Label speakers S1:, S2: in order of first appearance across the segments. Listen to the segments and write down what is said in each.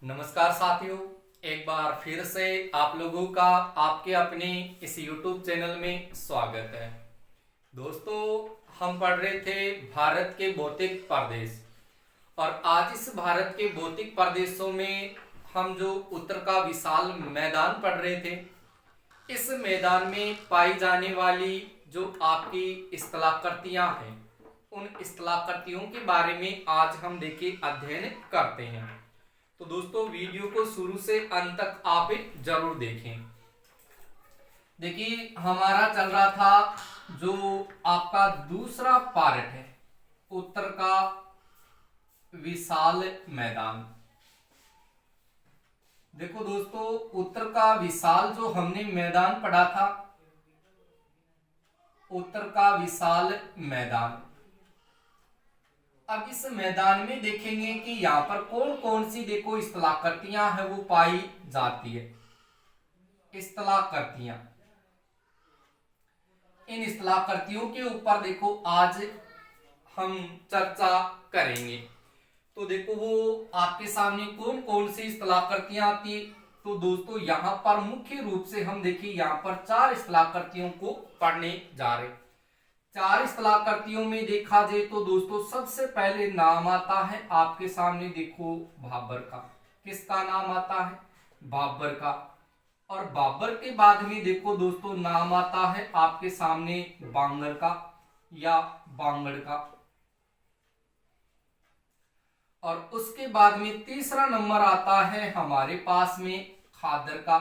S1: नमस्कार साथियों, एक बार फिर से आप लोगों का आपके अपने इस YouTube चैनल में स्वागत है। दोस्तों, हम पढ़ रहे थे भारत के भौतिक प्रदेश और आज इस भारत के भौतिक प्रदेशों में हम जो उत्तर का विशाल मैदान पढ़ रहे थे, इस मैदान में पाई जाने वाली जो आपकी स्थलाकृतियां हैं, उन स्थलाकृतियों के बारे में आज हम देखिए अध्ययन करते हैं। तो दोस्तों, वीडियो को शुरू से अंत तक आप जरूर देखें। देखिए, हमारा चल रहा था जो आपका दूसरा पार्ट है, उत्तर का विशाल मैदान। देखो दोस्तों, उत्तर का विशाल जो हमने मैदान पढ़ा था, उत्तर का विशाल मैदान। अब इस मैदान में देखेंगे कि यहाँ पर कौन कौन सी देखो स्थलाकृतियां हैं वो पाई जाती है। स्थलाकृतियां, इन स्थलाकृतियों के ऊपर देखो आज हम चर्चा करेंगे। तो देखो वो आपके सामने कौन कौन सी स्थलाकृतियां आती है। तो दोस्तों, यहाँ पर मुख्य रूप से हम देखिए यहाँ पर 4 स्थलाकृतियों को पढ़ने जा रहे हैं। 4 स्थलाकृतियों में देखा जाए तो दोस्तों सबसे पहले नाम आता है आपके सामने देखो भाबर का। किसका नाम आता है? भाबर का। और भाबर के बाद में देखो दोस्तों नाम आता है आपके सामने बांगर का या बांगड़ का। और उसके बाद में तीसरा नंबर आता है हमारे पास में खादर का।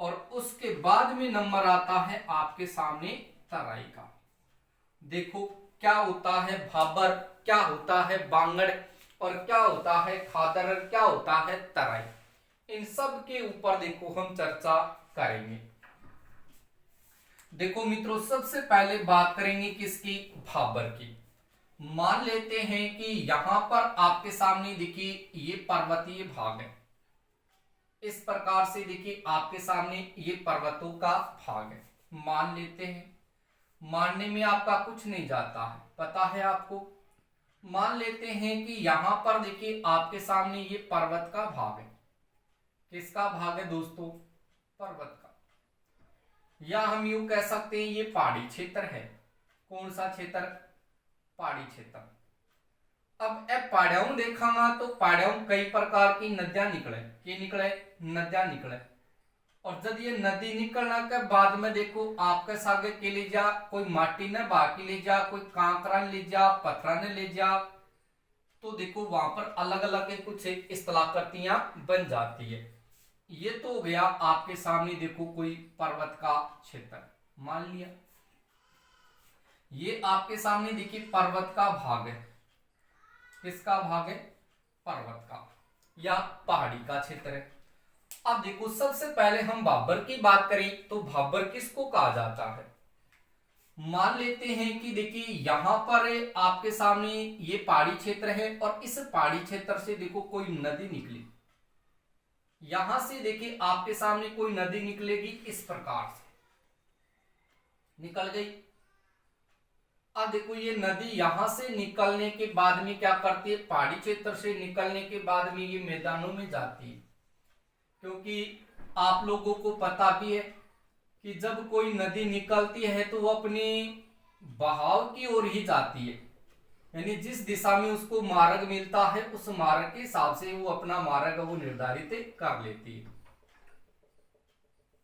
S1: और उसके बाद में नंबर आता है आपके सामने तराई का। देखो क्या होता है भाबर, क्या होता है बांगड़ और क्या होता है खादर, क्या होता है तराई। इन सब के ऊपर देखो हम चर्चा करेंगे। देखो मित्रों, सबसे पहले बात करेंगे किसकी? भाबर की। मान लेते हैं कि यहां पर आपके सामने देखिए ये पर्वतीय भाग है। इस प्रकार से देखिए आपके सामने ये पर्वतों का भाग है। मान लेते हैं, मानने में आपका कुछ नहीं जाता है, पता है आपको। मान लेते हैं कि यहां पर देखिए आपके सामने ये पर्वत का भाग है। किसका भाग है दोस्तों? पर्वत का। या हम यूं कह सकते हैं ये पहाड़ी क्षेत्र है। कौन सा क्षेत्र? पहाड़ी क्षेत्र। अब पहाड़ियों देखांगा तो पहाड़ियों कई प्रकार की नदियां निकले। की निकले? नदियां निकले। और जब ये नदी निकलने के बाद में देखो आपके सागे के ले जा, कोई माटी ने बाकी ले जा, कोई कांकरा ले जा, पत्थर ने ले जा, तो देखो वहां पर अलग अलग कुछ स्थलाकृतियां बन जाती है। ये तो हो गया आपके सामने देखो कोई पर्वत का क्षेत्र मान लिया। ये आपके सामने देखिए पर्वत का भाग है। किसका भाग है? पर्वत का या पहाड़ी का क्षेत्र है। अब देखो सबसे पहले हम भाबर की बात करें तो भाबर किसको कहा जाता है? मान लेते हैं कि देखिए यहां पर आपके सामने ये पहाड़ी क्षेत्र है और इस पहाड़ी क्षेत्र से देखो कोई नदी निकली। यहां से देखिए आपके सामने कोई नदी निकलेगी, इस प्रकार से निकल गई। अब देखो ये नदी यहां से निकलने के बाद में क्या करती है? पहाड़ी क्षेत्र से निकलने के बाद में ये मैदानों में जाती है। क्योंकि आप लोगों को पता भी है कि जब कोई नदी निकलती है तो वो अपने बहाव की ओर ही जाती है। यानी जिस दिशा में उसको मार्ग मिलता है उस मार्ग के हिसाब से वो अपना मार्ग वो निर्धारित कर लेती है।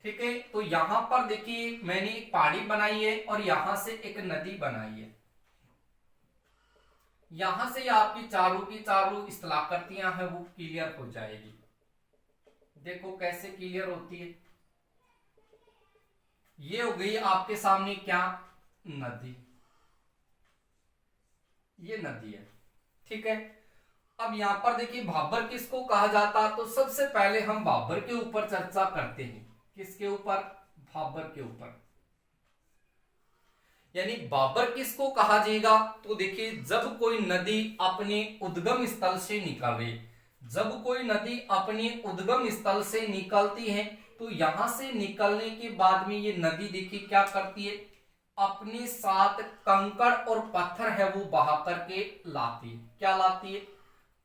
S1: ठीक है, तो यहां पर देखिए मैंने एक पहाड़ी बनाई है और यहां से एक नदी बनाई है। यहां से आपकी चारों की चारों स्थलाकृतियां हैं वो क्लियर हो जाएगी। देखो कैसे क्लियर होती है। ये हो गई आपके सामने क्या? नदी। ये नदी है। ठीक है, अब यहां पर देखिए भाबर किसको कहा जाता, तो सबसे पहले हम भाबर के ऊपर चर्चा करते हैं। किसके ऊपर? भाबर के ऊपर। यानी भाबर किसको कहा जाएगा? तो देखिए जब कोई नदी अपने उद्गम स्थल से निकल रही, जब कोई नदी अपने उद्गम स्थल से निकलती है तो यहां से निकलने के बाद में ये नदी देखिए क्या करती है? अपने साथ कंकड़ और पत्थर है वो बहा करके लाती है। क्या लाती है?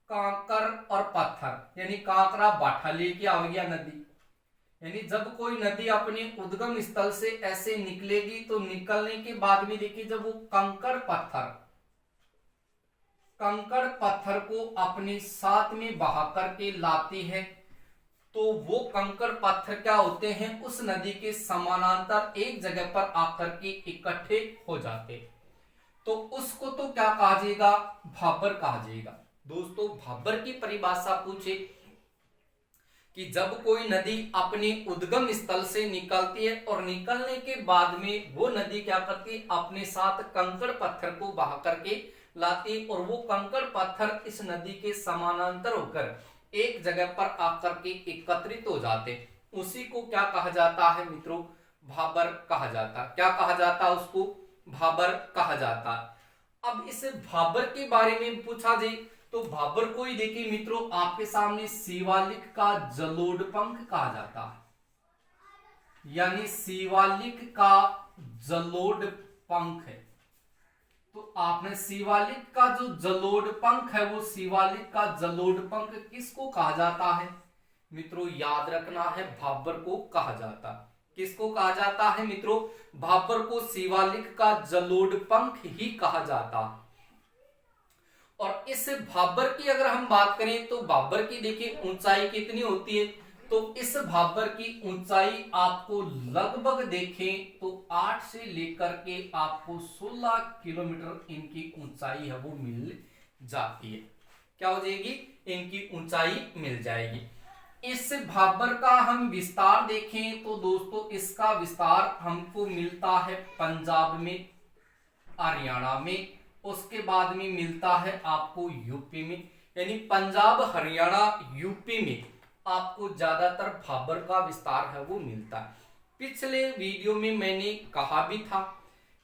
S1: कांकर और पत्थर यानी कांकरा बाठा लेके आ गया नदी। यानी जब कोई नदी अपने उद्गम स्थल से ऐसे निकलेगी तो निकलने के बाद में देखिए जब वो कंकड़ पत्थर को अपने साथ में बहा करके लाती है तो वो कंकड़ पत्थर क्या होते हैं, उस नदी के समानांतर एक जगह पर आकर के इकट्ठे हो जाते, तो उसको तो क्या कहा जाएगा, भाबर कहा जाएगा। दोस्तों भाबर की परिभाषा पूछे कि जब कोई नदी अपने उद्गम स्थल से निकलती है और निकलने के बाद में वो नदी क्या करती है, अपने साथ कंकड़ पत्थर को बहा करके लाती और वो कंकड़ पत्थर इस नदी के समानांतर होकर एक जगह पर आकर के एकत्रित हो जाते, उसी को क्या कहा जाता है मित्रों, भाबर कहा जाता। क्या कहा जाता, उसको भाबर कहा जाता। अब इस भाबर के बारे में पूछा जाए तो भाबर को ही देखिए मित्रों आपके सामने शिवालिक का जलोढ़ पंख कहा जाता है, यानी शिवालिक का जलोढ़ पंख है। तो आपने शिवालिक का जो जलोढ़ पंख है वो शिवालिक का जलोढ़ पंख किसको कहा जाता है मित्रों, याद रखना है भाबर को कहा जाता। किसको कहा जाता है मित्रों, भाबर को शिवालिक का जलोढ़ पंख ही कहा जाता। और इस भाबर की अगर हम बात करें तो भाबर की देखिए ऊंचाई कितनी होती है, तो इस भाबर की ऊंचाई आपको लगभग देखें तो 8 से लेकर के आपको 16 किलोमीटर इनकी ऊंचाई है वो मिल जाती है। क्या हो जाएगी, इनकी ऊंचाई मिल जाएगी। इस भाबर का हम विस्तार देखें तो दोस्तों इसका विस्तार हमको मिलता है पंजाब में, हरियाणा में, उसके बाद में मिलता है आपको यूपी में, यानी पंजाब हरियाणा यूपी में आपको ज्यादातर भाबर का विस्तार है वो मिलता है। पिछले वीडियो में मैंने कहा भी था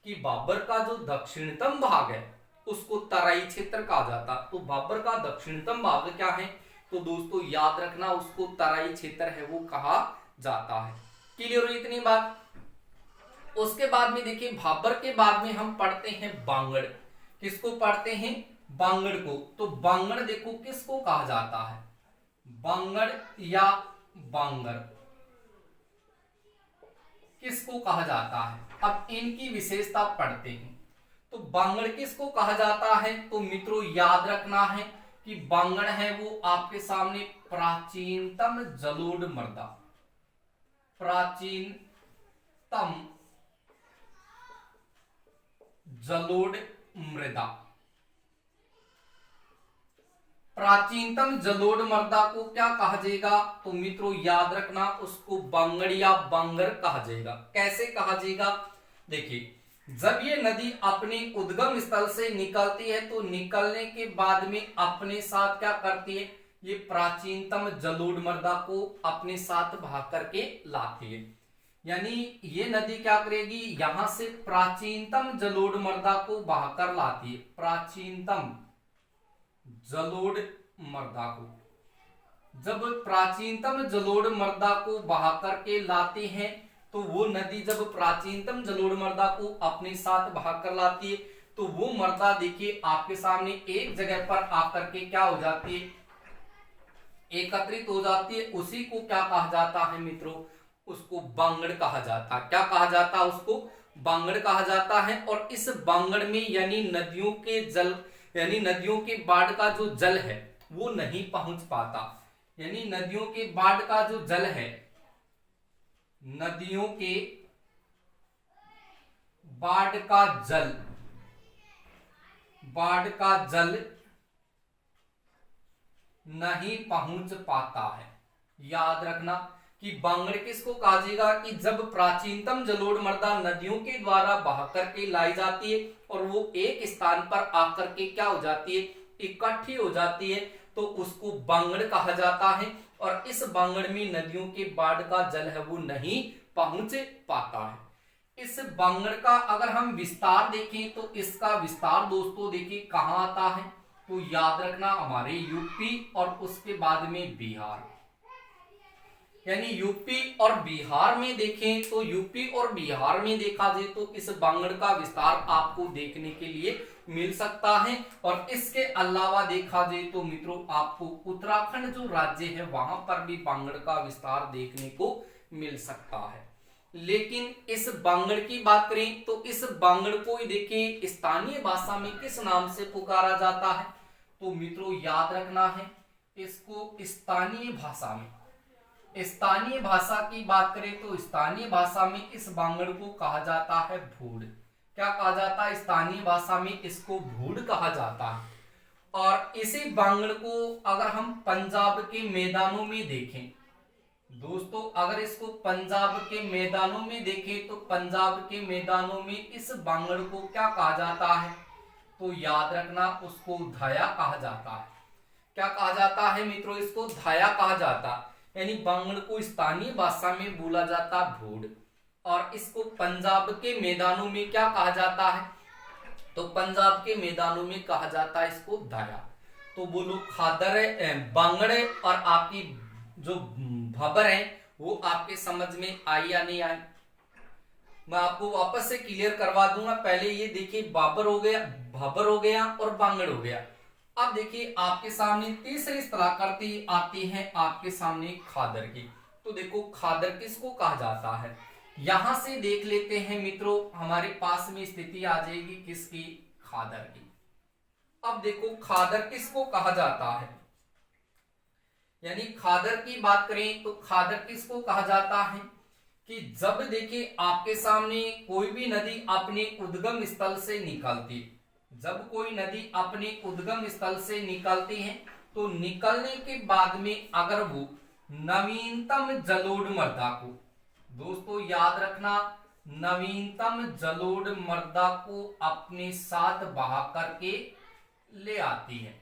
S1: कि भाबर का जो दक्षिणतम भाग है उसको तराई क्षेत्र कहा जाता, तो भाबर का दक्षिणतम भाग क्या है, तो दोस्तों याद रखना उसको तराई क्षेत्र है वो कहा जाता है। क्लियर हुई इतनी बात। उसके बाद में देखिए भाबर के बाद में हम पढ़ते हैं बांगड़। किसको पढ़ते हैं, बांगड़ को। तो बांगड़ देखो किसको कहा जाता है, बांगड़ या बांगर किसको कहा जाता है। अब इनकी विशेषता पढ़ते हैं। तो बांगड़ किसको कहा जाता है, तो मित्रों याद रखना है कि बांगड़ है वो आपके सामने प्राचीनतम जलोढ़ मृदा, प्राचीनतम जलोढ़ मृदा, प्राचीनतम जलोढ़ मृदा को क्या कहा जाएगा, तो मित्रों याद रखना उसको बांगड़ या बांगर कहा जाएगा। कैसे कहा जाएगा, देखिए जब ये नदी अपने उद्गम स्थल से निकलती है तो निकलने के बाद में अपने साथ क्या करती है, ये प्राचीनतम जलोढ़ मृदा को अपने साथ बहा करके लाती है। यानी ये नदी क्या करेगी, यहां से प्राचीनतम जलोढ़ मृदा को बहाकर लाती है, प्राचीनतम जलोढ़ मृदा को। जब प्राचीनतम जलोढ़ मृदा को बहा करके लाते हैं तो वो नदी जब प्राचीनतम जलोढ़ मृदा को अपने साथ बहा कर लाती है तो वो मृदा देखिए आपके सामने एक जगह पर आकर के क्या हो जाती है, एकत्रित हो जाती है। उसी को क्या कहा जाता है मित्रों, उसको बांगड़ कहा जाता है। क्या कहा जाता है, उसको बांगड़ कहा जाता है। और इस बांगड़ में यानी नदियों के जल, यानी नदियों के बाढ़ का जो जल है वो नहीं पहुंच पाता, यानी नदियों के बाढ़ का जो जल है, नदियों के बाढ़ का जल, बाढ़ का जल नहीं पहुंच पाता है। याद रखना कि बांगड़ किसको कहा जाएगा कि जब प्राचीनतम जलोढ़ मृदा नदियों के द्वारा बहा करके लाई जाती है और वो एक स्थान पर आकर के क्या हो जाती है, इकट्ठी हो जाती है, तो उसको बांगड़ कहा जाता है। और इस बांगड़ में नदियों के बाढ़ का जल है वो नहीं पहुंच पाता है। इस बांगड़ का अगर हम विस्तार देखें तो इसका विस्तार दोस्तों देखिए कहां आता है, तो याद रखना हमारे यूपी और उसके बाद में बिहार, यानी यूपी और बिहार में देखें तो यूपी और बिहार में देखा जाए तो इस बांगड़ का विस्तार आपको देखने के लिए मिल सकता है। और इसके अलावा देखा जाए तो मित्रों आपको उत्तराखंड जो राज्य है वहां पर भी बांगड़ का विस्तार देखने को मिल सकता है। लेकिन इस बांगड़ की बात करें तो इस बांगड़ को देखिए स्थानीय भाषा में किस नाम से पुकारा जाता है, तो मित्रों याद रखना है इसको स्थानीय भाषा में। स्थानीय भाषा की बात करें तो स्थानीय भाषा में इस बांगड़ को कहा जाता है भूड़। क्या कहा जाता है? स्थानीय भाषा में इसको भूड़ कहा जाता है। और इसी बांगड़ को अगर हम पंजाब के मैदानों में देखें दोस्तों, अगर इसको पंजाब के मैदानों में देखें तो पंजाब के मैदानों में इस बांगड़ को क्या कहा जाता है, तो याद रखना उसको धाया कहा जाता है। क्या कहा जाता है मित्रों? इसको धाया कहा जाता है। यानी बांगड़ को स्थानीय भाषा में बोला जाता भूड़ और इसको पंजाब के मैदानों में क्या कहा जाता है, तो पंजाब के मैदानों में कहा जाता है इसको धाया। तो बोलो खादर बांगड़ और आपकी जो भबर है वो आपके समझ में आई या नहीं आई? मैं आपको वापस से क्लियर करवा दूंगा। पहले ये देखिए बाबर हो गया, भबर हो गया और बांगड़ हो गया। अब देखिए आपके सामने तीसरी कलाकृति आती है आपके सामने खादर की। तो देखो खादर किसको कहा जाता है, यहां से देख लेते हैं मित्रों, हमारे पास में स्थिति आ जाएगी किसकी? खादर की। अब देखो खादर किसको कहा जाता है, यानी खादर की बात करें तो खादर किसको कहा जाता है कि जब देखिए आपके सामने कोई भी नदी अपने उद्गम स्थल से निकलती, जब कोई नदी अपने उद्गम स्थल से निकलती है तो निकलने के बाद में अगर वो नवीनतम जलोढ़ मृदा को, दोस्तों याद रखना, नवीनतम जलोढ़ मृदा को अपने साथ बहा करके ले आती है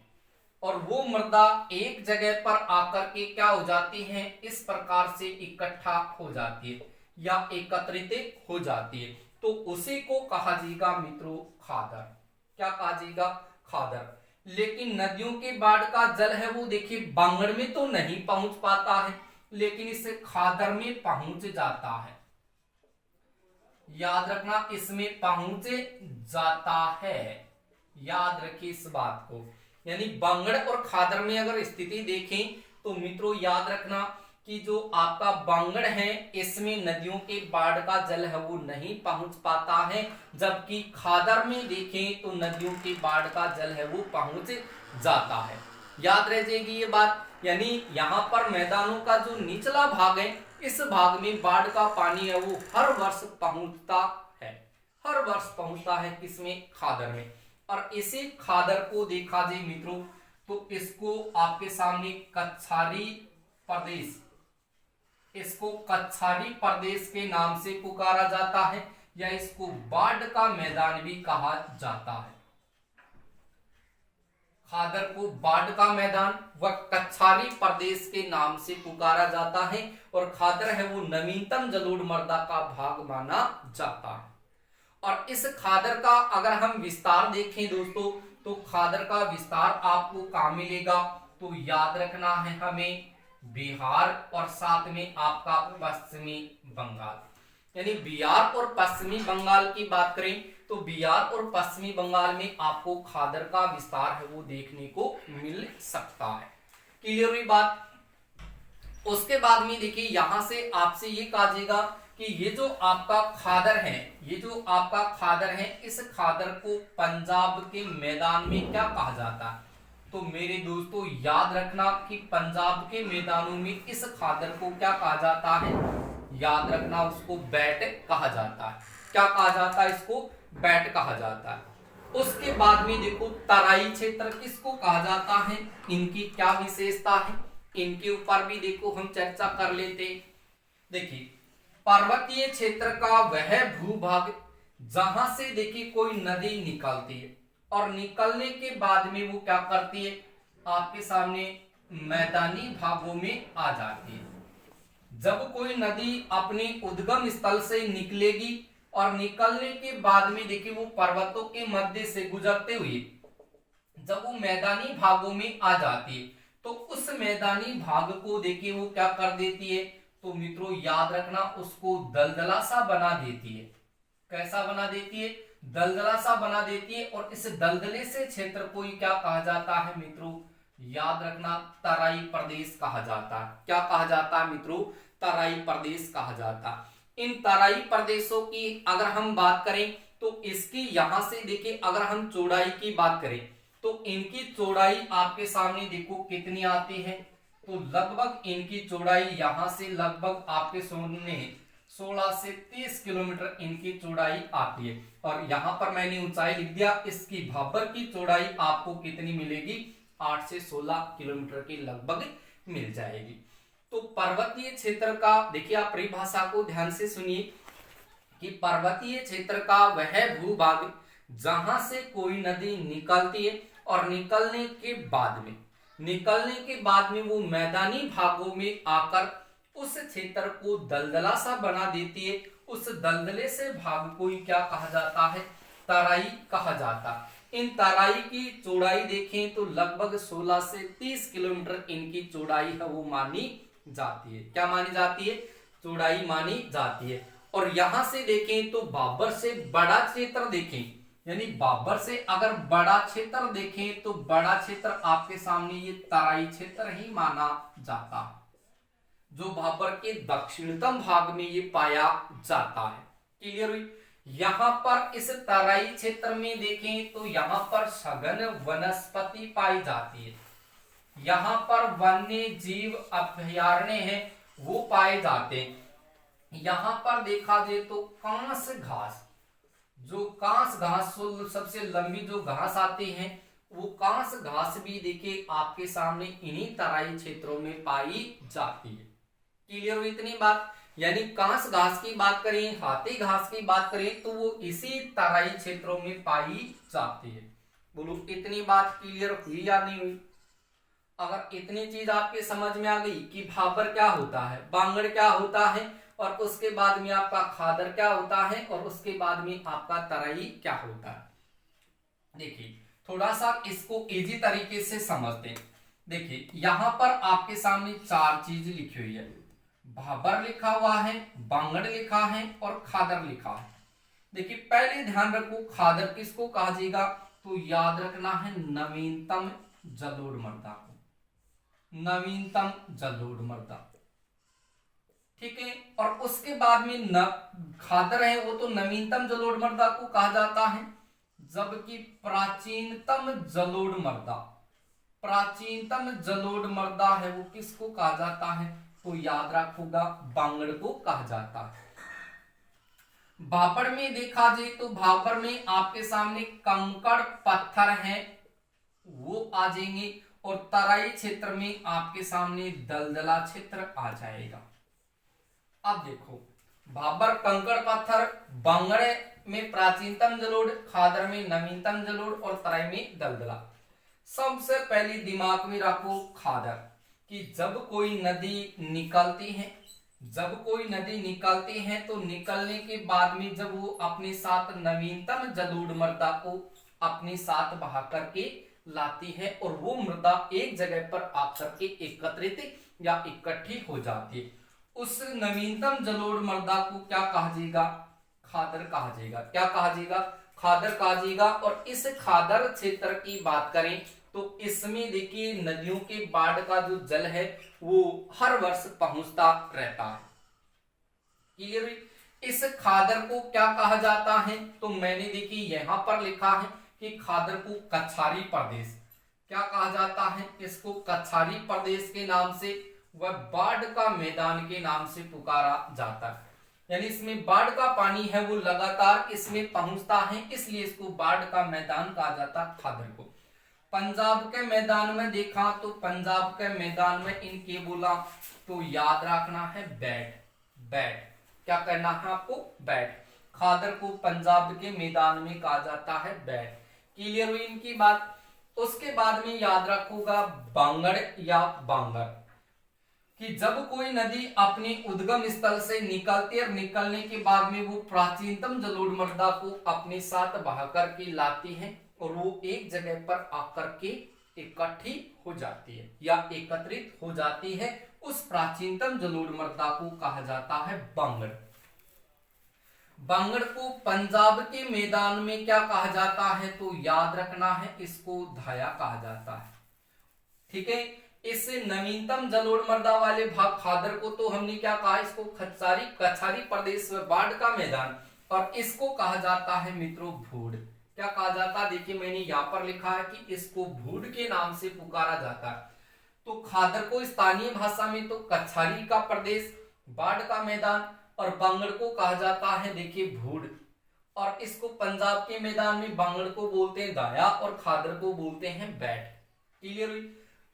S1: और वो मृदा एक जगह पर आकर के क्या हो जाती है, इस प्रकार से इकट्ठा हो जाती है या एकत्रित हो जाती है, तो उसी को कहा जाएगा मित्रों खादर। क्या कहा जाएगा? खादर। लेकिन नदियों के बाढ़ का जल है वो देखिए बांगड़ में तो नहीं पहुंच पाता है, लेकिन इसे खादर में पहुंच जाता है। याद रखना इसमें पहुंच जाता है, याद रखिए इस बात को। यानी बांगड़ और खादर में अगर स्थिति देखें तो मित्रों याद रखना कि जो आपका बांगड़ है इसमें नदियों के बाढ़ का जल है वो नहीं पहुंच पाता है, जबकि खादर में देखें तो नदियों के बाढ़ का जल है वो पहुंच जाता है। याद रह जाएगी ये बात। यानी यहाँ पर मैदानों का जो निचला भाग है इस भाग में बाढ़ का पानी है वो हर वर्ष पहुंचता है, हर वर्ष पहुंचता है किसमें? खादर में। और इसी खादर को देखा जाए मित्रों तो इसको आपके सामने कच्छारी प्रदेश, इसको कच्छारी प्रदेश के नाम से पुकारा जाता है या इसको बाढ़ का मैदान भी कहा जाता है। खादर को बाढ़ का मैदान व कच्छारी प्रदेश के नाम से पुकारा जाता है और खादर है वो नवीनतम जलोढ़ मृदा का भाग माना जाता है। और इस खादर का अगर हम विस्तार देखें दोस्तों तो खादर का विस्तार आपको कहां मिलेगा, तो याद रखना है हमें बिहार और साथ में आपका पश्चिमी बंगाल। यानी बिहार और पश्चिमी बंगाल की बात करें तो बिहार और पश्चिमी बंगाल में आपको खादर का विस्तार है वो देखने को मिल सकता है। क्लियर हुई बात? उसके बाद में देखिए यहां से आपसे ये कहा जाएगा कि ये जो आपका खादर है, ये जो आपका खादर है, इस खादर को पंजाब के मैदान में क्या कहा जाता है, तो मेरे दोस्तों याद रखना कि पंजाब के मैदानों में इस खादर को क्या कहा जाता है, याद रखना उसको बैट कहा जाता है। क्या कहा जाता है? इसको बैट कहा जाता है। उसके बाद में देखो तराई क्षेत्र किसको कहा जाता है, इनकी क्या विशेषता है, इनके ऊपर भी देखो हम चर्चा कर लेते। देखिए पर्वतीय क्षेत्र का वह भूभाग जहां से देखिए कोई नदी निकलती है और निकलने के बाद में वो क्या करती है, आपके सामने मैदानी भागों में आ जाती है। जब कोई नदी अपने उद्गम स्थल से निकलेगी और निकलने के बाद में देखिए वो पर्वतों के मध्य से गुजरते हुए जब वो मैदानी भागों में आ जाती है तो उस मैदानी भाग को देखिए वो क्या कर देती है, तो मित्रों याद रखना उसको दलदला सा बना देती है। कैसा बना देती है? दलदला सा बना देती है। और इस दलदले से क्षेत्र को क्या कहा जाता है मित्रों? याद रखना तराई प्रदेश कहा जाता है। क्या कहा जाता है मित्रों? तराई प्रदेश कहा जाता है। इन तराई प्रदेशों की अगर हम बात करें तो इसकी यहां से देखिए, अगर हम चौड़ाई की बात करें तो इनकी चौड़ाई आपके सामने देखो कितनी आती है। तो लगभग इनकी चौड़ाई यहां से लगभग आपके सामने 16 से 30 किलोमीटर इनकी चौड़ाई आती है। और यहां पर मैंने ऊंचाई लिख दिया, इसकी भाबर की चौड़ाई आपको कितनी मिलेगी? 8 से 16 किलोमीटर की लगभग मिल जाएगी। तो पर्वतीय क्षेत्र का देखिए, आप परिभाषा को ध्यान से सुनिए कि पर्वतीय क्षेत्र का वह भूभाग जहां से कोई नदी निकलती है और निकलने के बाद में वो मैदानी भागों में आकर उस क्षेत्र को दलदला सा बना देती है। उस दलदले से भाग को ही क्या कहा जाता है? तराई कहा जाता है। इन तराई की चौड़ाई देखें तो लगभग 16 से 30 किलोमीटर इनकी चौड़ाई है वो मानी जाती है। क्या मानी जाती है? चौड़ाई मानी जाती है। और यहां से देखें तो बाबर से बड़ा क्षेत्र देखें, यानी बाबर से अगर बड़ा क्षेत्र देखें तो बड़ा क्षेत्र आपके सामने ये तराई क्षेत्र ही माना जाता है, जो बाबर के दक्षिणतम भाग में ये पाया जाता है। क्लियर हुई? यहां पर इस तराई क्षेत्र में देखें तो यहां पर सघन वनस्पति पाई जाती है। यहां पर वन्य जीव अभयारण्य है वो पाए जाते हैं। यहां पर देखा जाए तो कांस घास, जो कांस घास सबसे लंबी जो घास आती है वो कांस घास भी देखिए आपके सामने इन्हीं तराई क्षेत्रों में पाई जाती है। क्लियर हुई इतनी बात? यानी कांस घास की बात करें, हाथी घास की बात करें तो वो इसी तराई क्षेत्रों में पाई जाती है। बोलो इतनी बात क्लियर हुई या नहीं हुई? अगर इतनी चीज आपके समझ में आ गई कि भाबर क्या होता है, बांगड़ क्या होता है, और उसके बाद में आपका खादर क्या होता है, और उसके बाद में आपका तराई क्या होता है। देखिए थोड़ा सा इसको इजी तरीके से समझते हैं। देखिए यहां पर आपके सामने 4 चीज लिखी हुई है। भाबर लिखा हुआ है, बांगड़ लिखा है और खादर लिखा है। देखिए पहले ध्यान रखो, खादर किसको कहा जाएगा? तो याद रखना है नवीनतम जलोढ़ मृदा को, नवीनतम जलोढ़ मृदा। ठीक है। और उसके बाद में खादर है वो तो नवीनतम जलोढ़ मृदा को कहा जाता है, जबकि प्राचीनतम जलोढ़ मृदा, प्राचीनतम जलोढ़ मृदा है वो किसको कहा जाता है? तो याद रखोगा बांगड़ को कहा जाता है। भाबर में देखा जाए तो भाबर में आपके सामने कंकड़ पत्थर हैं वो आ जाएंगे, और तराई क्षेत्र में आपके सामने दलदला क्षेत्र आ जाएगा। अब देखो भाबर कंकड़ पत्थर, बांगड़ में प्राचीनतम जलोढ़, खादर में नवीनतम जलोढ़ और तराई में दलदला। सबसे पहले दिमाग में रखो खादर, कि जब कोई नदी निकलती है, जब कोई नदी निकलती है तो निकलने के बाद में जब वो अपने साथ नवीनतम जलोढ़ मृदा को अपने साथ बहा करके लाती है और वो मृदा एक जगह पर आकर के एकत्रित या इकट्ठी हो जाती है, उस नवीनतम जलोढ़ मृदा को क्या कहा जाएगा? खादर कहा जाएगा। क्या कहा जाएगा? खादर कहा जाएगा। और इस खादर क्षेत्र की बात करें तो इसमें देखिए नदियों के बाढ़ का जो जल है वो हर वर्ष पहुंचता रहता है। क्लियर हुई? इस खादर को क्या कहा जाता है? तो मैंने देखिए यहां पर लिखा है कि खादर को कछारी प्रदेश, क्या कहा जाता है? इसको कछारी प्रदेश के नाम से व बाढ़ का मैदान के नाम से पुकारा जाता है। यानी इसमें बाढ़ का पानी है वो लगातार इसमें पहुंचता है, इसलिए इसको बाढ़ का मैदान कहा जाता खादर को। पंजाब के मैदान में देखा तो पंजाब के मैदान में इनके बोला तो याद रखना है बैठ, बैठ। क्या करना है आपको? बैठ। खादर को पंजाब के मैदान में कहा जाता है बैठ। क्लियर हुई इनकी बात? उसके बाद में याद रखोगा बांगड़ या बांगर, कि जब कोई नदी अपने उद्गम स्थल से निकलती है और निकलने के बाद में वो प्राचीनतम जलोढ़ मृदा को अपने साथ बहाकर के लाती है और वो एक जगह पर आकर के इकट्ठी हो जाती है या एकत्रित हो जाती है उस प्राचीनतम जलोढ़ मृदा को कहा जाता है बांगड़। बांगड़ को पंजाब के मैदान में क्या कहा जाता है, तो याद रखना है, इसको धाया कहा जाता है। ठीक है, इस नवीनतम जलोढ़ मृदा वाले भाग खादर को तो हमने क्या कहा, इसको कछारी प्रदेश में बाढ़ का मैदान, और इसको कहा जाता है मित्रों भूड। क्या कहा जाता है, देखिए मैंने यहां पर लिखा है कि इसको भूड के नाम से पुकारा जाता है। तो खादर को स्थानीय भाषा में तो कछारी का प्रदेश, बाढ़ का मैदान, और बांगड़ को कहा जाता है देखिए भूड, और इसको पंजाब के मैदान में बांगड़ को बोलते हैं दाया और खादर को बोलते हैं बैठ। क्लियर हुई।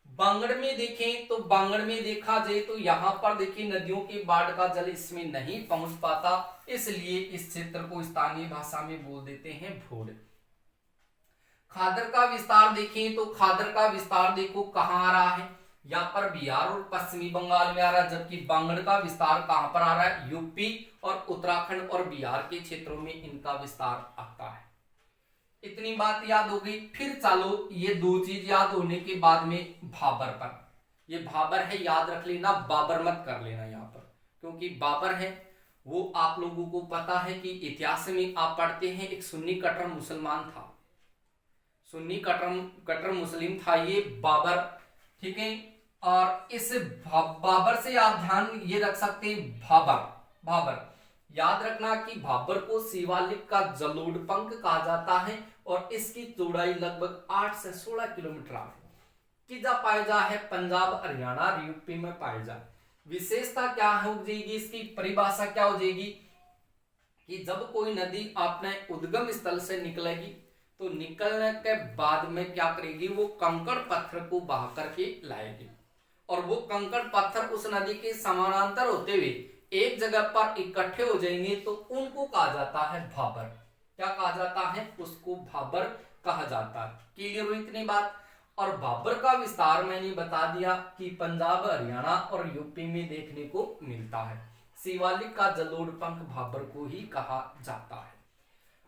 S1: बांगड़ में देखें तो बांगड़ में देखा जाए तो यहां पर देखिए नदियों के बाढ़ का जल इसमें नहीं पहुंच पाता, इसलिए इस क्षेत्र को स्थानीय भाषा में बोल देते हैं भूड। खादर का विस्तार देखें तो खादर का विस्तार देखो कहां आ रहा है, यहाँ पर बिहार और पश्चिमी बंगाल में आ रहा है, जबकि बांगड़ का विस्तार कहां पर आ रहा है, यूपी और उत्तराखंड और बिहार के क्षेत्रों में इनका विस्तार आता है। इतनी बात याद हो गई। फिर चलो ये दो चीज याद होने के बाद में भाबर पर, ये भाबर है याद रख लेना, बाबर मत कर लेना यहाँ पर, क्योंकि बाबर है वो आप लोगों को पता है कि इतिहास में आप पढ़ते हैं एक सुन्नी कट्टर मुसलमान था, सुन्नी कट्टर मुस्लिम था ये बाबर। ठीक है, और इस बाबर से आप ध्यान ये रख सकते हैं भाबर याद रखना कि भाबर को शिवालिक का जलोढ़ पंख कहा जाता है, और इसकी चौड़ाई लगभग 8 से 16 किलोमीटर किजा पाया जा है पंजाब हरियाणा और यूपी में पाया जा। विशेषता क्या हो जाएगी, इसकी परिभाषा क्या हो जाएगी कि जब कोई नदी अपने उद्गम स्थल से निकलेगी तो निकलने के बाद में क्या करेगी, वो कंकड़ पत्थर को बहा करके लाएगी, और वो कंकड़ पत्थर उस नदी के समानांतर होते हुए एक जगह पर इकट्ठे हो जाएंगे, तो उनको कहा जाता है भाबर। क्या कहा जाता है, उसको भाबर कहा जाता है। क्लियर हुई इतनी बात। और भाबर का विस्तार मैंने बता दिया कि पंजाब हरियाणा और यूपी में देखने को मिलता है। शिवालिक का जलोढ़ पंख भाबर को ही कहा जाता है।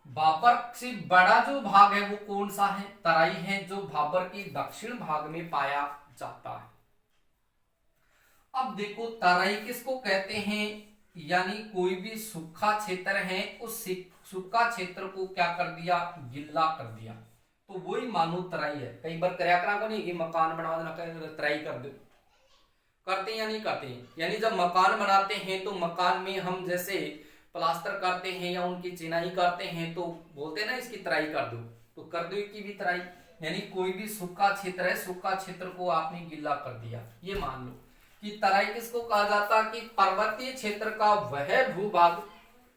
S1: भाबर से बड़ा जो भाग है वो कौन सा है, तराई है, जो भाबर के दक्षिण भाग में पाया जाता है। अब देखो तराई किसको कहते हैं, यानी कोई भी सूखा क्षेत्र है उस सूखा क्षेत्र को क्या कर दिया, गिल्ला कर दिया, तो वही मानो तराई है। कई बार करा को नहीं कि मकान बनवा देना तराई कर दो, करते हैं या नहीं करते हैं, यानी जब मकान बनाते हैं तो मकान में हम जैसे प्लास्टर करते हैं या उनकी चिनाई करते हैं तो बोलते हैं ना इसकी तराई कर दो, तो कर दो की भी तराई। यानी कोई भी सूखा क्षेत्र है, सूखा क्षेत्र को आपने गिल्ला कर दिया। ये मान लो कि तराई किसको कहा जाता कि पर्वतीय क्षेत्र का वह भूभाग,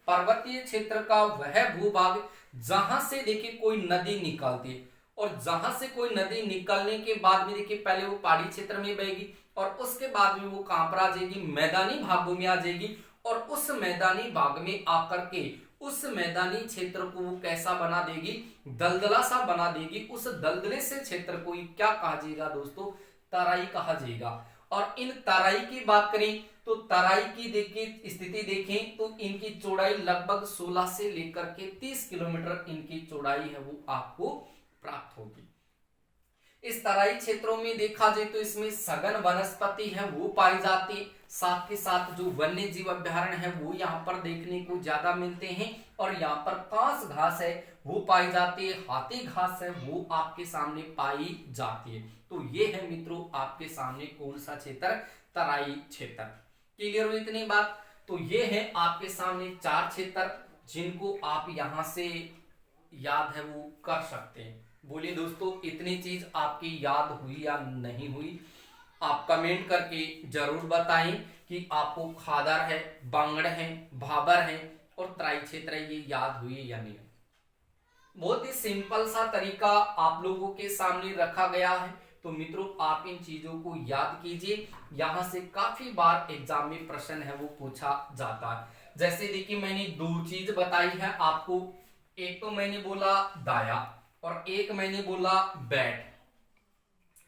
S1: पर्वतीय क्षेत्र का वह भूभाग जहां से देखिए कोई नदी निकलती है, और जहां से कोई नदी निकलने के बाद में देखिए पहले वो पहाड़ी क्षेत्र में बहेगी और उसके बाद में वो कहां पर आ जाएगी, मैदानी भागों में आ जाएगी, और उस मैदानी भाग में आकर के उस मैदानी क्षेत्र को वो कैसा बना देगी, दलदला सा बना देगी। उस दलदले से क्षेत्र को क्या कहा जाएगा दोस्तों, तराई कहा जाएगा। और इन तराई की बात करें तो तराई की देखिए स्थिति देखें तो इनकी चौड़ाई लगभग 16 से लेकर के 30 किलोमीटर इनकी चौड़ाई है वो आपको प्राप्त होगी। इस तराई क्षेत्रों में देखा जाए तो इसमें सघन वनस्पति है वो पाई जाती है, साथ के साथ जो वन्य जीव अभ्यारण्य है वो यहाँ पर देखने को ज्यादा मिलते हैं, और यहाँ पर कांस घास है वो पाई जाती है, हाथी घास है वो आपके सामने पाई जाती है। तो ये है मित्रों आपके सामने कौन सा क्षेत्र, तराई क्षेत्र। क्लियर हुई इतनी बात। तो ये है आपके सामने 4 क्षेत्र जिनको आप यहां से याद है वो कर सकते हैं। बोलिए दोस्तों इतनी चीज आपकी याद हुई या नहीं हुई, आप कमेंट करके जरूर बताएं कि आपको खादर है, बांगड़ है, भाबर है और तराई क्षेत्र है ये याद हुई या नहीं। बहुत ही सिंपल सा तरीका आप लोगों के सामने रखा गया है, तो मित्रों आप इन चीजों को याद कीजिए। यहां से काफी बार एग्जाम में प्रश्न है वो पूछा जाता है। जैसे देखिए मैंने 2 चीज बताई है आपको, एक तो मैंने बोला दाया और एक मैंने बोला बैट।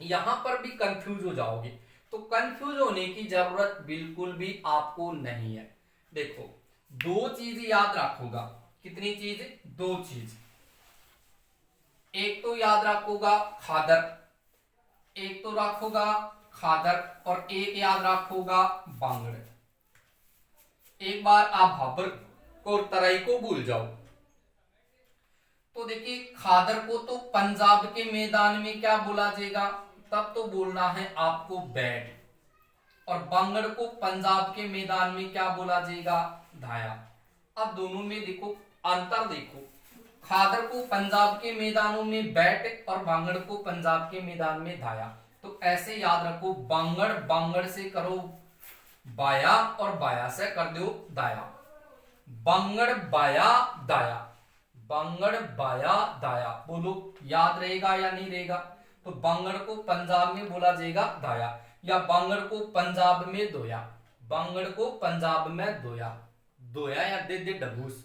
S1: यहां पर भी कंफ्यूज हो जाओगे, तो कंफ्यूज होने की जरूरत बिल्कुल भी आपको नहीं है। देखो 2 चीज याद रखोगा, कितनी चीज, 2 चीज। एक तो याद रखोगा खादर, एक तो रखोगा खादर और एक याद रखोगा बांगड़। एक बार आप भाबर और तराई को भूल जाओ। तो देखिए खादर को तो पंजाब के मैदान में क्या बोला जाएगा, तब तो बोलना है आपको बैट। और बांगड़ को पंजाब के मैदान में क्या बोला जाएगा, धाया। अब दोनों में देखो अंतर देखो, खादर को पंजाब के मैदानों में बैट और बांगड़ को पंजाब के मैदान में धाया। तो ऐसे याद रखो, बांगड़ बांगड़ से करो बाया और बाया से कर दो दाया। बांगड़ बाया दाया, बांगड़ बाया दाया, बोलो याद रहेगा या नहीं रहेगा। तो बांगड़ को पंजाब में बोला जाएगा दाया, या बांगड़ को पंजाब में दोया, बांगड़ को पंजाब में दोया, दोया या दे दे डबूस,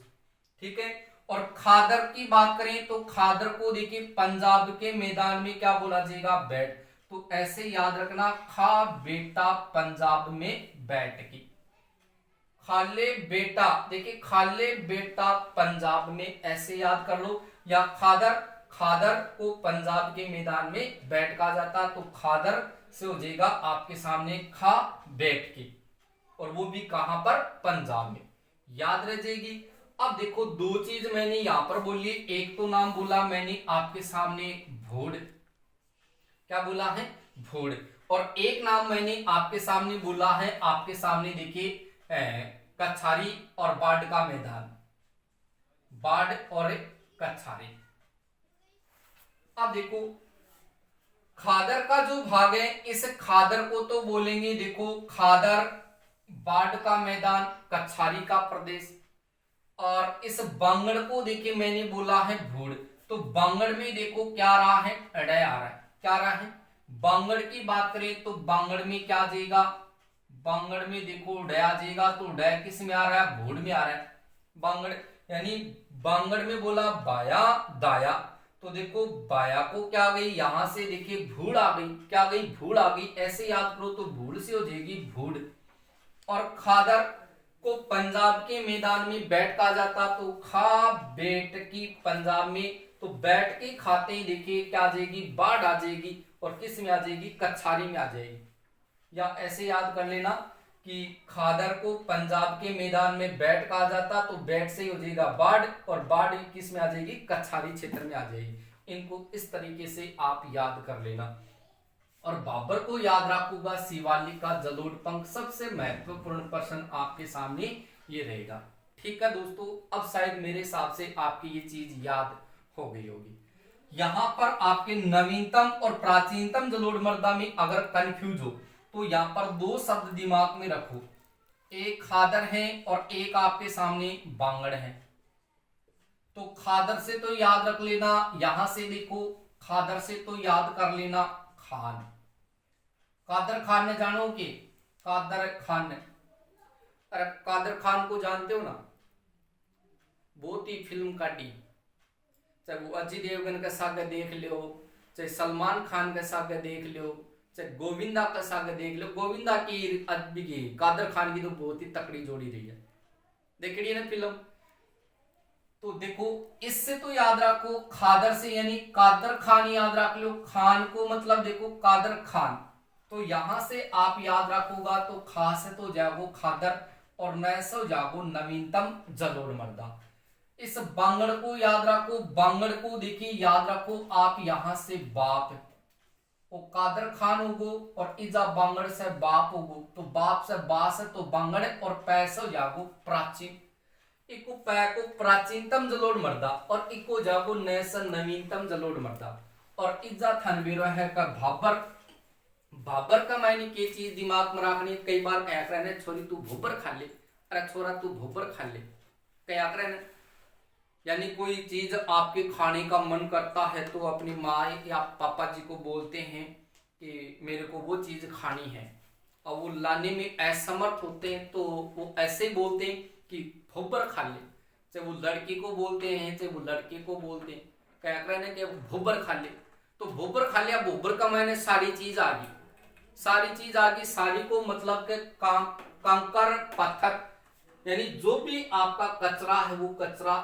S1: ठीक है। और खादर की बात करें तो खादर को देखिए पंजाब के मैदान में क्या बोला जाएगा, बैट। तो ऐसे याद रखना, खा बेटा पंजाब में बैठ की, खाले बेटा, देखिए खाले बेटा पंजाब में, ऐसे याद कर लो। या खादर, खादर को पंजाब के मैदान में बैठ कहा जाता, तो खादर से हो जाएगा आपके सामने खा बैठ की, और वो भी कहां पर, पंजाब में, याद रह जाएगी। अब देखो दो चीज मैंने यहां पर बोली, एक तो नाम बोला मैंने आपके सामने भोड़, क्या बोला है, भोड़। और एक नाम मैंने आपके सामने बोला है, आपके सामने देखिए कछारी और बाढ़ का मैदान, बाढ़ और कछारी। अब देखो खादर का जो भाग है, इस खादर को तो बोलेंगे देखो खादर, बाढ़ का मैदान, कछारी का प्रदेश। और इस बांगड़ को देखिए मैंने बोला है भूड़, तो बांगड़ में देखो क्या रहा है, अडय आ रहा है, क्या रहा है। बांगड़ की बात करें तो बांगड़ में क्या जाएगा, बांगड़ में देखो डया जाएगा, तो डय किस में आ रहा है, भूड़ में आ रहा है। बांगड़ यानी बांगड़ में बोला बाया दाया, तो देखो बाया को क्या गई, यहां से देखिए भूड़ आ गई, क्या गई, भूड़ आ गई, ऐसे याद करो तो भूड़ से हो जाएगी भूड़। और खादर को पंजाब के मैदान में बैठ कहा जाता, तो खा बैठ की पंजाब में, तो बैठ के खाते ही देखिए क्या आ जाएगी, बाढ़ आ जाएगी, और किस में आ जाएगी, कछारी में आ जाएगी। या ऐसे याद कर लेना कि खादर को पंजाब के मैदान में बैठ कहा जाता, तो बैठ से ही हो जाएगा बाढ़, और बाढ़ किस में आ जाएगी, कछारी क्षेत्र में आ जाएगी। इनको इस तरीके से आप याद कर लेना। और बाबर को याद रखूंगा, शिवालिक का जलोढ़ पंख, सबसे महत्वपूर्ण प्रश्न आपके सामने ये रहेगा। ठीक है दोस्तों, अब शायद मेरे हिसाब से आपकी ये चीज याद हो गई होगी। यहां पर आपके नवीनतम और प्राचीनतम जलोढ़ मृदा में अगर कंफ्यूज हो तो यहां पर दो शब्द दिमाग में रखो, एक खादर है और एक आपके सामने बांगड़ है। तो खादर से तो याद रख लेना, यहां से देखो खादर से तो याद कर लेना खान, कादर खान ने जानोगे, कादर खान ने, अरे कादर खान को जानते हो ना, बहुत ही फिल्म काटी, चाहे वो अजय देवगन का सागा देख लो, चाहे सलमान खान का सागा देख लो, चाहे गोविंदा का सागा देख लो। गोविंदा की अदबी की, कादर खान की तो बहुत ही तकड़ी जोड़ी रही है, देख रही है ना फिल्म। तो देखो इससे तो याद रखो खादर से, यानी कादर खान याद रख लो, खान को मतलब देखो कादर खान, तो यहां से आप याद रखोगा तो खा से तो जागो खादर, और न से जागो नवीनतम जलोढ़ मृदा। इस बांगड़ को याद रखो, बांगड़ को देखिए याद रखो आप यहां से बाप, वो कादर खान होगो, और इजा बांगड़ से बाप होगो, तो बाप से बास है तो बांगड़, और पैसा जागो प्राचीन, इको पै को प्राचीनतम जलोढ़ मृदा, और इको जागो नैसन नवीनतम जलोढ़ मृदा। और इजा थनवीरो है का भाबर, भाबर का मायने के चीज दिमाग में रखनी, कई बार कह रहे छोरी तू भोबर खा ले, अरे छोरा तू भोबर खा ले, क्या कर रहे, यानी कोई चीज आपके खाने का मन करता है तो अपनी माँ या पापा जी को बोलते हैं कि मेरे को वो चीज खानी है, और वो लाने में असमर्थ होते हैं तो वो ऐसे बोलते हैं कि भोबर खा ले, चाहे वो लड़की को बोलते हैं चाहे वो लड़के को बोलते हैं, क्या कह रहे हैं कि भोबर खा ले, तो भोबर खा लिया, भोबर का मैंने सारी चीज आ गई, सारी चीज आ गई, सारी को मतलब के कंकर पत्थर, यानी जो भी आपका कचरा है वो कचरा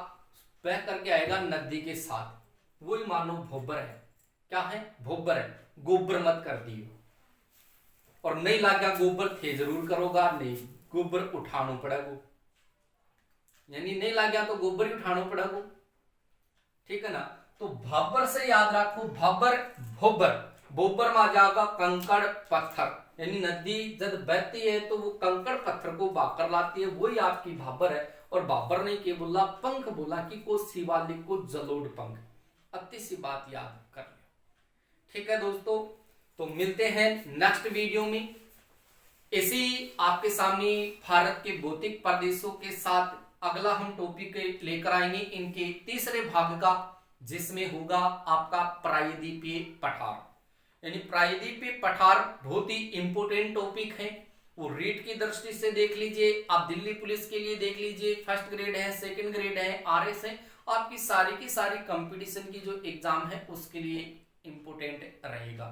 S1: बह करके आएगा नदी के साथ, वही मानो भोबर है, क्या है भोबर है, गोबर मत कर दियो। और नहीं लग गया गोबर थे जरूर करोगा, नहीं गोबर उठाना पड़ेगा, यानी नहीं लग गया तो गोबर ही उठाना पड़ेगा, ठीक है ना। तो भाबर से याद रखो, भाबर भोबर, बोबर में आ जाएगा कंकड़ पत्थर, यानी नदी जब बहती है तो वो कंकड़ पत्थर को बाकर लाती है, वही आपकी भाबर है। और भाबर ने क्या बोला, पंख बोला कि को शिवालिक को जलोढ़ पंख, अति सी बात याद कर लो, ठीक है दोस्तों। तो मिलते हैं नेक्स्ट वीडियो में, इसी आपके सामने भारत के भौतिक प्रदेशों के साथ अगला हम टॉपिक लेकर आएंगे इनके तीसरे भाग का, जिसमें होगा आपका प्रायद्वीपीय पठार। यानी प्रायद्वीपीय पठार बहुत ही इंपोर्टेंट टॉपिक है, वो रीट की दृष्टि से देख लीजिए, आप दिल्ली पुलिस के लिए देख लीजिए, फर्स्ट ग्रेड है, सेकंड ग्रेड है, आरएस है, आपकी सारी की सारी कंपटीशन की जो एग्जाम है उसके लिए इंपोर्टेंट रहेगा,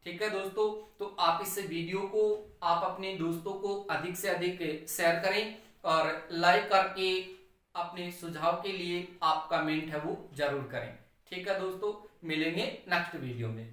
S1: ठीक है दोस्तों। तो आप इस वीडियो को आप अपने दोस्तों को अधिक से अधिक शेयर करें और लाइक करके अपने सुझाव के लिए आप कमेंट है वो जरूर करें, ठीक है दोस्तों। मिलेंगे नेक्स्ट वीडियो में।